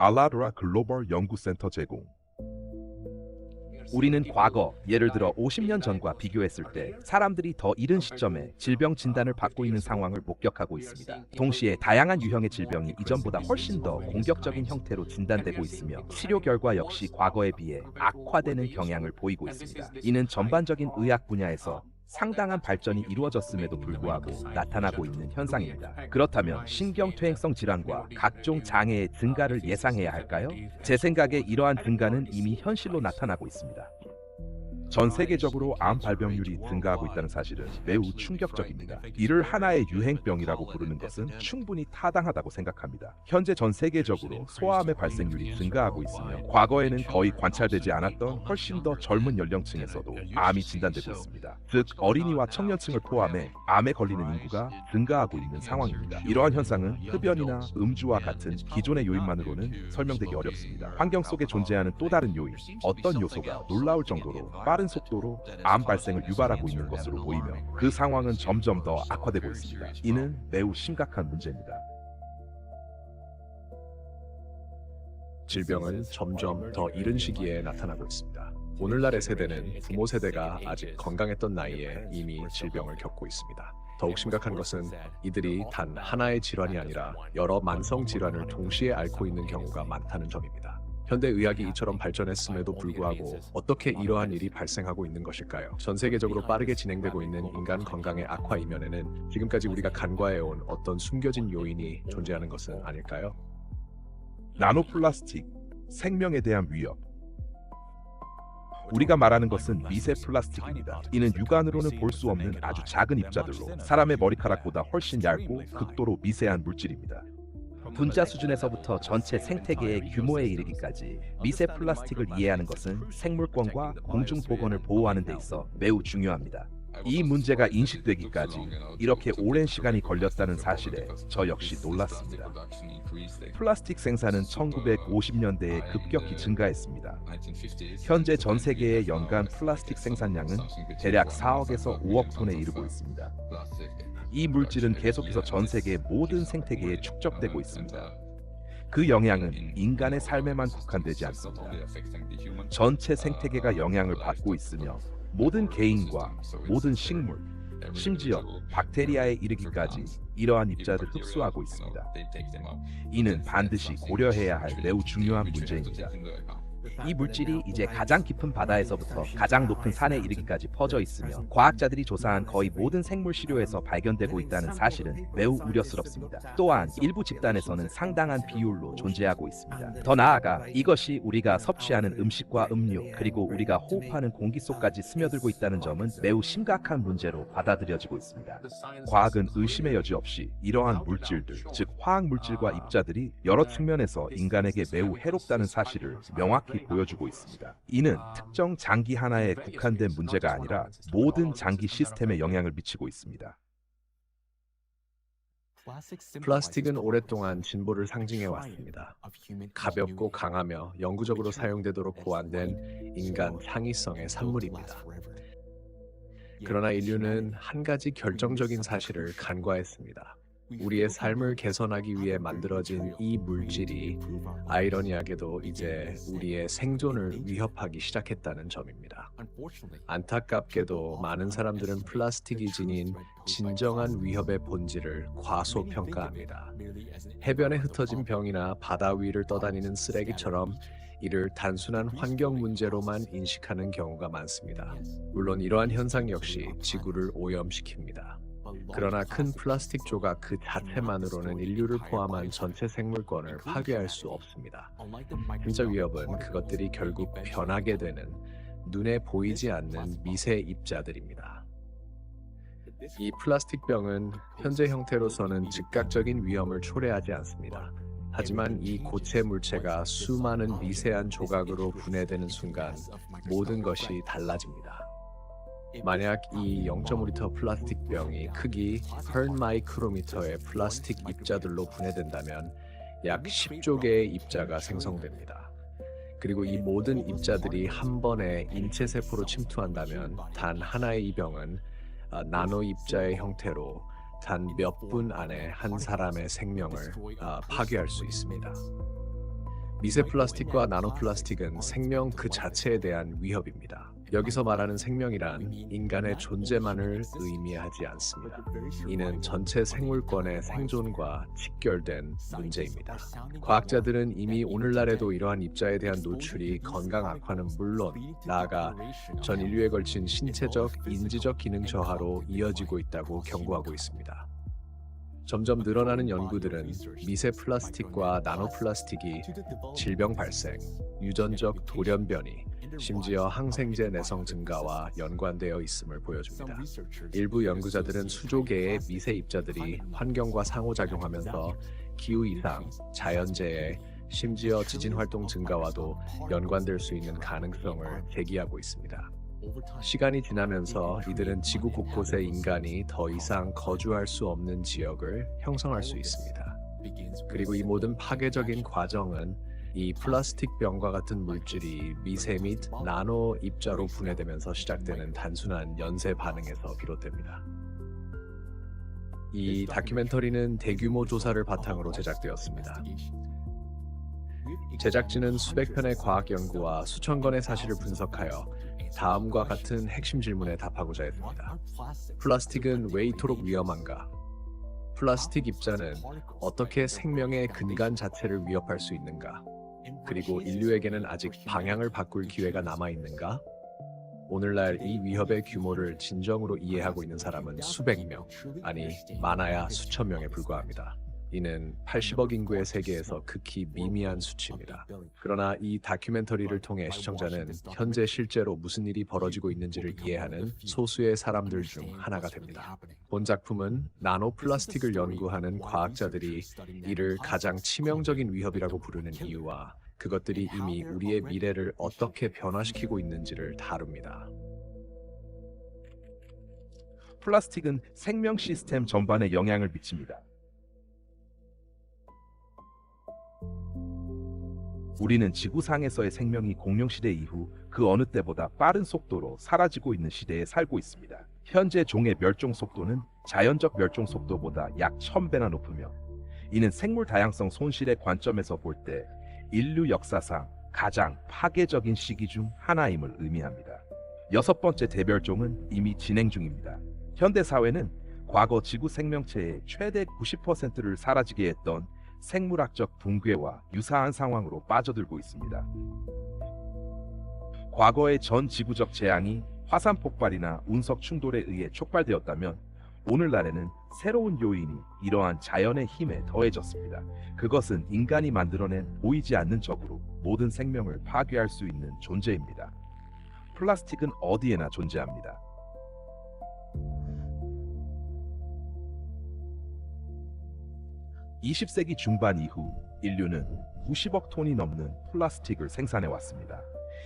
알라드라 글로벌 연구센터 제공. 우리는 과거, 예를 들어 50년 전과 비교했을 때 사람들이 더 이른 시점에 질병 진단을 받고 있는 상황을 목격하고 있습니다. 동시에 다양한 유형의 질병이 이전보다 훨씬 더 공격적인 형태로 진단되고 있으며 치료 결과 역시 과거에 비해 악화되는 경향을 보이고 있습니다. 이는 전반적인 의학 분야에서 상당한 발전이 이루어졌음에도 불구하고 나타나고 있는 현상입니다. 그렇다면 신경퇴행성 질환과 각종 장애의 증가를 예상해야 할까요? 제 생각에 이러한 증가는 이미 현실로 나타나고 있습니다. 전 세계적으로 암 발병률이 증가하고 있다는 사실은 매우 충격적입니다. 이를 하나의 유행병이라고 부르는 것은 충분히 타당하다고 생각합니다. 현재 전 세계적으로 소아암의 발생률이 증가하고 있으며 과거에는 거의 관찰되지 않았던 훨씬 더 젊은 연령층에서도 암이 진단되고 있습니다. 즉 어린이와 청년층을 포함해 암에 걸리는 인구가 증가하고 있는 상황입니다. 이러한 현상은 흡연이나 음주와 같은 기존의 요인만으로는 설명되기 어렵습니다. 환경 속에 존재하는 또 다른 요인, 어떤 요소가 놀라울 정도로 빠른 속도로 암 발생을 유발하고 있는 것으로 보이며 그 상황은 점점 더 악화되고 있습니다. 이는 매우 심각한 문제입니다. 질병은 점점 더 이른 시기에 나타나고 있습니다. 오늘날의 세대는 부모 세대가 아직 건강했던 나이에 이미 질병을 겪고 있습니다. 더욱 심각한 것은 이들이 단 하나의 질환이 아니라 여러 만성 질환을 동시에 앓고 있는 경우가 많다는 점입니다. 현대 의학이 이처럼 발전했음에도 불구하고 어떻게 이러한 일이 발생하고 있는 것일까요? 전 세계적으로 빠르게 진행되고 있는 인간 건강의 악화 이면에는 지금까지 우리가 간과해온 어떤 숨겨진 요인이 존재하는 것은 아닐까요? 나노플라스틱, 생명에 대한 위협. 우리가 말하는 것은 미세 플라스틱입니다. 이는 육안으로는 볼 수 없는 아주 작은 입자들로 사람의 머리카락보다 훨씬 얇고 극도로 미세한 물질입니다. 분자 수준에서부터 전체 생태계의 규모에 이르기까지 미세 플라스틱을 이해하는 것은 생물권과 공중 보건을 보호하는 데 있어 매우 중요합니다. 이 문제가 인식되기까지 이렇게 오랜 시간이 걸렸다는 사실에 저 역시 놀랐습니다. 플라스틱 생산은 1950년대에 급격히 증가했습니다. 현재 전 세계의 연간 플라스틱 생산량은 대략 4억에서 5억 톤에 이르고 있습니다. 이 물질은 계속해서 전 세계 모든 생태계에 축적되고 있습니다. 그 영향은 인간의 삶에만 국한되지 않습니다. 전체 생태계가 영향을 받고 있으며 모든 개인과 모든 식물, 심지어 박테리아에 이르기까지 이러한 입자를 흡수하고 있습니다. 이는 반드시 고려해야 할 매우 중요한 문제입니다. 이 물질이 이제 가장 깊은 바다에서부터 가장 높은 산에 이르기까지 퍼져 있으며 과학자들이 조사한 거의 모든 생물 시료에서 발견되고 있다는 사실은 매우 우려스럽습니다. 또한 일부 집단에서는 상당한 비율로 존재하고 있습니다. 더 나아가 이것이 우리가 섭취하는 음식과 음료 그리고 우리가 호흡하는 공기 속까지 스며들고 있다는 점은 매우 심각한 문제로 받아들여지고 있습니다. 과학은 의심의 여지 없이 이러한 물질들, 즉 화학 물질과 입자들이 여러 측면에서 인간에게 매우 해롭다는 사실을 명확히 보여주고 있습니다. 이는 특정 장기 하나에 국한된 문제가 아니라 모든 장기 시스템에 영향을 미치고 있습니다. 플라스틱은 오랫동안 진보를 상징해 왔습니다. 가볍고 강하며 영구적으로 사용되도록 고안된 인간 창의성의 산물입니다. 그러나 인류는 한 가지 결정적인 사실을 간과했습니다. 우리의 삶을 개선하기 위해 만들어진 이 물질이 아이러니하게도 이제 우리의 생존을 위협하기 시작했다는 점입니다. 안타깝게도 많은 사람들은 플라스틱이 지닌 진정한 위협의 본질을 과소평가합니다. 해변에 흩어진 병이나 바다 위를 떠다니는 쓰레기처럼 이를 단순한 환경 문제로만 인식하는 경우가 많습니다. 물론 이러한 현상 역시 지구를 오염시킵니다. 그러나 큰 플라스틱 조각 그 자체만으로는 인류를 포함한 전체 생물권을 파괴할 수 없습니다. 진짜 위협은 그것들이 결국 변하게 되는 눈에 보이지 않는 미세 입자들입니다. 이 플라스틱 병은 현재 형태로서는 즉각적인 위험을 초래하지 않습니다. 하지만 이 고체 물체가 수많은 미세한 조각으로 분해되는 순간 모든 것이 달라집니다. 만약 이 0.5리터 플라스틱 병이 크기 100마이크로미터의 플라스틱 입자들로 분해된다면 약 10조 개의 입자가 생성됩니다. 그리고 이 모든 입자들이 한 번에 인체 세포로 침투한다면 단 하나의 이 병은 나노 입자의 형태로 단 몇 분 안에 한 사람의 생명을 파괴할 수 있습니다. 미세 플라스틱과 나노 플라스틱은 생명 그 자체에 대한 위협입니다. 여기서 말하는 생명이란 인간의 존재만을 의미하지 않습니다. 이는 전체 생물권의 생존과 직결된 문제입니다. 과학자들은 이미 오늘날에도 이러한 입자에 대한 노출이 건강 악화는 물론 나아가 전 인류에 걸친 신체적, 인지적 기능 저하로 이어지고 있다고 경고하고 있습니다. 점점 늘어나는 연구들은 미세 플라스틱과 나노 플라스틱이 질병 발생, 유전적 돌연 변이, 심지어 항생제 내성 증가와 연관되어 있음을 보여줍니다. 일부 연구자들은 수조개의 미세 입자들이 환경과 상호작용하면서 기후 이상, 자연재해, 심지어 지진 활동 증가와도 연관될 수 있는 가능성을 제기하고 있습니다. 시간이 지나면서 이들은 지구 곳곳에 인간이 더 이상 거주할 수 없는 지역을 형성할 수 있습니다. 그리고 이 모든 파괴적인 과정은 이 플라스틱 병과 같은 물질이 미세 및 나노 입자로 분해되면서 시작되는 단순한 연쇄 반응에서 비롯됩니다. 이 다큐멘터리는 대규모 조사를 바탕으로 제작되었습니다. 제작진은 수백 편의 과학 연구와 수천 건의 사실을 분석하여 다음과 같은 핵심 질문에 답하고자 했습니다. 플라스틱은 왜 이토록 위험한가? 플라스틱 입자는 어떻게 생명의 근간 자체를 위협할 수 있는가? 그리고 인류에게는 아직 방향을 바꿀 기회가 남아 있는가? 오늘날 이 위협의 규모를 진정으로 이해하고 있는 사람은 수백 명, 아니 많아야 수천 명에 불과합니다. 이는 80억 인구의 세계에서 극히 미미한 수치입니다. 그러나 이 다큐멘터리를 통해 시청자는 현재 실제로 무슨 일이 벌어지고 있는지를 이해하는 소수의 사람들 중 하나가 됩니다. 본 작품은 나노 플라스틱을 연구하는 과학자들이 이를 가장 치명적인 위협이라고 부르는 이유와 그것들이 이미 우리의 미래를 어떻게 변화시키고 있는지를 다룹니다. 플라스틱은 생명 시스템 전반에 영향을 미칩니다. 우리는 지구상에서의 생명이 공룡시대 이후 그 어느 때보다 빠른 속도로 사라지고 있는 시대에 살고 있습니다. 현재 종의 멸종 속도는 자연적 멸종 속도보다 약 1000배나 높으며 이는 생물 다양성 손실의 관점에서 볼 때 인류 역사상 가장 파괴적인 시기 중 하나임을 의미합니다. 6번째 대멸종은 이미 진행 중입니다. 현대 사회는 과거 지구 생명체의 최대 90%를 사라지게 했던 생물학적 붕괴와 유사한 상황으로 빠져들고 있습니다. 과거의 전 지구적 재앙이 화산 폭발이나 운석 충돌에 의해 촉발되었다면 오늘날에는 새로운 요인이 이러한 자연의 힘에 더해졌습니다. 그것은 인간이 만들어낸 보이지 않는 적으로 모든 생명을 파괴할 수 있는 존재입니다. 플라스틱은 어디에나 존재합니다. (20세기) 중반 이후 인류는 90억 톤이 넘는 플라스틱을 생산해 왔습니다.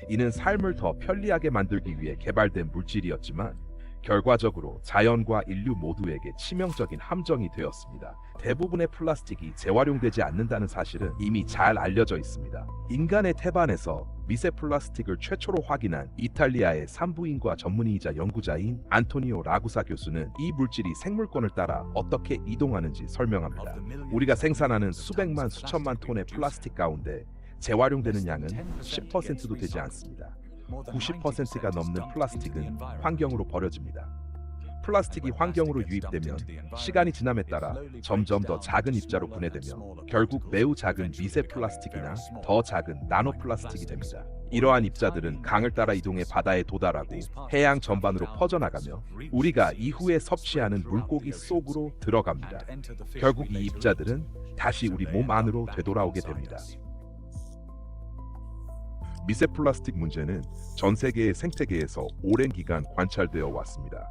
이는 삶을 더 편리하게 만들기 위해 개발된 물질이었지만 결과적으로 자연과 인류 모두에게 치명적인 함정이 되었습니다. 대부분의 플라스틱이 재활용되지 않는다는 사실은 이미 잘 알려져 있습니다. 인간의 태반에서 미세 플라스틱을 최초로 확인한 이탈리아의 산부인과 전문의이자 연구자인 안토니오 라구사 교수는 이 물질이 생물권을 따라 어떻게 이동하는지 설명합니다. 우리가 생산하는 수백만 수천만 톤의 플라스틱 가운데 재활용되는 양은 10%도 되지 않습니다. 90%가 넘는 플라스틱은 환경으로 버려집니다. 플라스틱이 환경으로 유입되면 시간이 지남에 따라 점점 더 작은 입자로 분해되며 결국 매우 작은 미세 플라스틱이나 더 작은 나노 플라스틱이 됩니다. 이러한 입자들은 강을 따라 이동해 바다에 도달하고 해양 전반으로 퍼져나가며 우리가 이후에 섭취하는 물고기 속으로 들어갑니다. 결국 이 입자들은 다시 우리 몸 안으로 되돌아오게 됩니다. 미세 플라스틱 문제는 전 세계의 생태계에서 오랜 기간 관찰되어 왔습니다.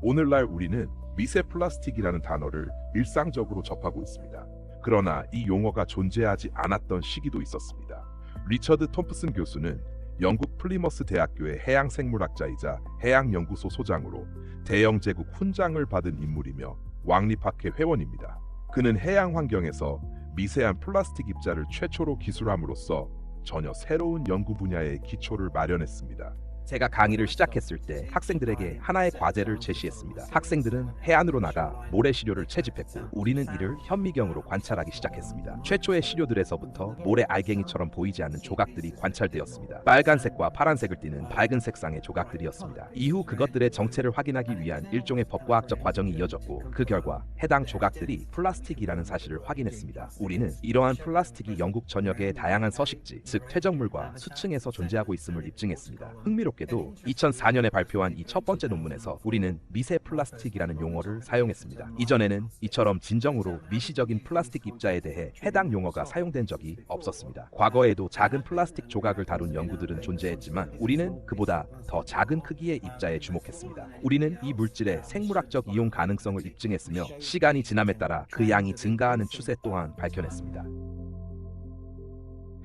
오늘날 우리는 미세 플라스틱이라는 단어를 일상적으로 접하고 있습니다. 그러나 이 용어가 존재하지 않았던 시기도 있었습니다. 리처드 톰프슨 교수는 영국 플리머스 대학교의 해양생물학자이자 해양연구소 소장으로 대영제국 훈장을 받은 인물이며 왕립학회 회원입니다. 그는 해양 환경에서 미세한 플라스틱 입자를 최초로 기술함으로써 전혀 새로운 연구 분야의 기초를 마련했습니다. 제가 강의를 시작했을 때 학생들에게 하나의 과제를 제시했습니다. 학생들은 해안으로 나가 모래 시료를 채집했고 우리는 이를 현미경으로 관찰하기 시작했습니다. 최초의 시료들에서부터 모래 알갱이처럼 보이지 않는 조각들이 관찰되었습니다. 빨간색과 파란색을 띠는 밝은 색상의 조각들이었습니다. 이후 그것들의 정체를 확인하기 위한 일종의 법과학적 과정이 이어졌고 그 결과 해당 조각들이 플라스틱이라는 사실을 확인했습니다. 우리는 이러한 플라스틱이 영국 전역의 다양한 서식지, 즉 퇴적물과 수층에서 존재하고 있음을 입증했습니다. 흥미롭게도 2004년에 발표한 이 첫 번째 논문에서 우리는 미세 플라스틱이라는 용어를 사용했습니다. 이전에는 이처럼 진정으로 미시적인 플라스틱 입자에 대해 해당 용어가 사용된 적이 없었습니다. 과거에도 작은 플라스틱 조각을 다룬 연구들은 존재했지만 우리는 그보다 더 작은 크기의 입자에 주목했습니다. 우리는 이 물질의 생물학적 이용 가능성을 입증했으며 시간이 지남에 따라 그 양이 증가하는 추세 또한 밝혀냈습니다.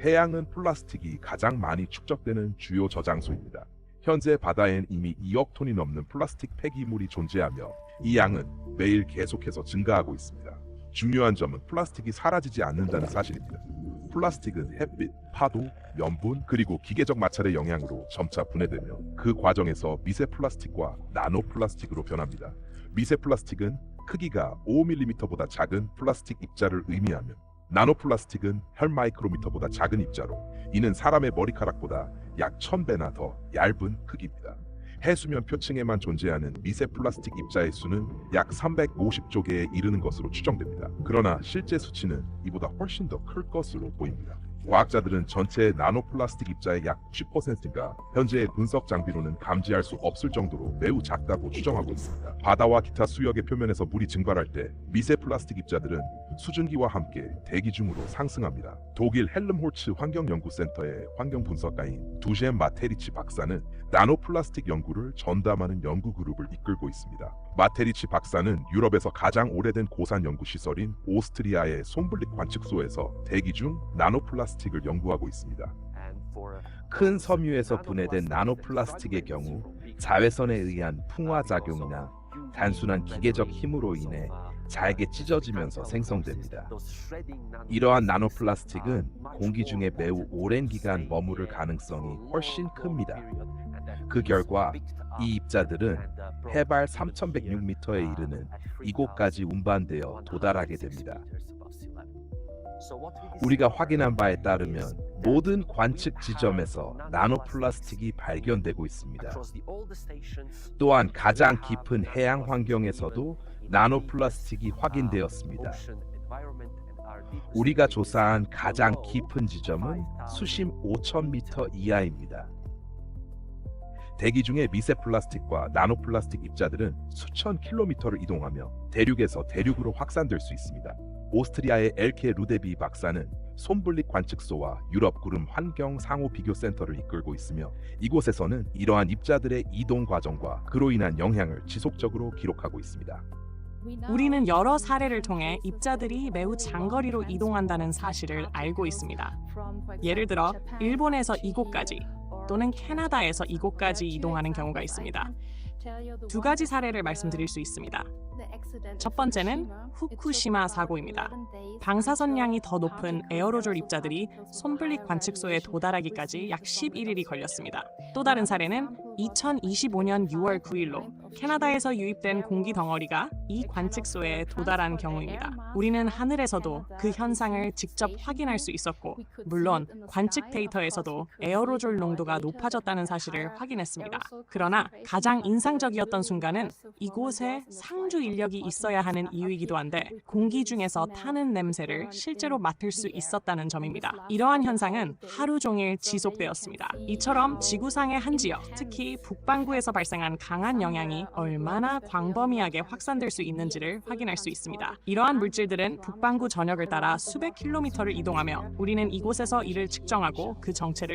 해양은 플라스틱이 가장 많이 축적되는 주요 저장소입니다. 현재 바다엔 이미 2억 톤이 넘는 플라스틱 폐기물이 존재하며 이 양은 매일 계속해서 증가하고 있습니다. 중요한 점은 플라스틱이 사라지지 않는다는 사실입니다. 플라스틱은 햇빛, 파도, 염분, 그리고 기계적 마찰의 영향으로 점차 분해되며 그 과정에서 미세 플라스틱과 나노 플라스틱으로 변합니다. 미세 플라스틱은 크기가 5mm보다 작은 플라스틱 입자를 의미하며 나노 플라스틱은 혈 마이크로미터보다 작은 입자로 이는 사람의 머리카락보다 약 1000배나 더 얇은 크기입니다. 해수면 표층에만 존재하는 미세 플라스틱 입자의 수는 약 350조 개에 이르는 것으로 추정됩니다. 그러나 실제 수치는 이보다 훨씬 더 클 것으로 보입니다. 과학자들은 전체 나노 플라스틱 입자의 약 10%가 현재의 분석 장비로는 감지할 수 없을 정도로 매우 작다고 추정하고 있습니다. 바다와 기타 수역의 표면에서 물이 증발할 때 미세 플라스틱 입자들은 수증기와 함께 대기 중으로 상승합니다. 독일 헬름홀츠 환경연구센터의 환경분석가인 두셴 마테리치 박사는 나노 플라스틱 연구를 전담하는 연구 그룹을 이끌고 있습니다. 마테리치 박사는 유럽에서 가장 오래된 고산 연구 시설인 오스트리아의 솜블릭 관측소에서 대기 중 나노 플라스틱을 연구하고 있습니다. 큰 섬유에서 분해된 나노 플라스틱의 경우 자외선에 의한 풍화 작용이나 단순한 기계적 힘으로 인해 잘게 찢어지면서 생성됩니다. 이러한 나노 플라스틱은 공기 중에 매우 오랜 기간 머무를 가능성이 훨씬 큽니다. 그 결과 이 입자들은 해발 3106m에 이르는 이곳까지 운반되어 도달하게 됩니다. 우리가 확인한 바에 따르면 모든 관측 지점에서 나노 플라스틱이 발견되고 있습니다. 또한 가장 깊은 해양 환경에서도 나노 플라스틱이 확인되었습니다. 우리가 조사한 가장 깊은 지점은 수심 5,000m 이하입니다. 대기 중의 미세 플라스틱과 나노 플라스틱 입자들은 수천 킬로미터를 이동하며 대륙에서 대륙으로 확산될 수 있습니다. 오스트리아의 엘케 루데비 박사는 솜블릭 관측소와 유럽 구름 환경 상호 비교 센터를 이끌고 있으며 이곳에서는 이러한 입자들의 이동 과정과 그로 인한 영향을 지속적으로 기록하고 있습니다. 우리는 여러 사례를 통해 입자들이 매우 장거리로 이동한다는 사실을 알고 있습니다. 예를 들어 일본에서 이곳까지 또는 캐나다에서 이곳까지 이동하는 경우가 있습니다. 두 가지 사례를 말씀드릴 수 있습니다. 첫 번째는 후쿠시마 사고입니다. 방사선량이 더 높은 에어로졸 입자들이 솜블릭 관측소에 도달하기까지 약 11일이 걸렸습니다. 또 다른 사례는 2025년 6월 9일로 캐나다에서 유입된 공기 덩어리가 이 관측소에 도달한 경우입니다. 우리는 하늘에서도 그 현상을 직접 확인할 수 있었고, 물론 관측 데이터에서도 에어로졸 농도가 높아졌다는 사실을 확인했습니다. 그러나 가장 인상적이었던 순간은 이곳에 상주 인력이 있어야 하는 이유이기도 한데 공기 중에서 타는 냄새를 실제로 맡을 수 있었다는 점입니다. 이러한 현상은 하루 종일 지속되었습니다. 이처럼 지구상의 한 지역, 특히 북반구에서 발생한 강한 영향이 얼마나 광범위하게 확산될 수 있는지를 확인할 수 있습니다. 이러한 물질들은 북반구 전역을 따라 수백 킬로미터를 이동하며 우리는 이곳에서 이를 측정하고 그 정체를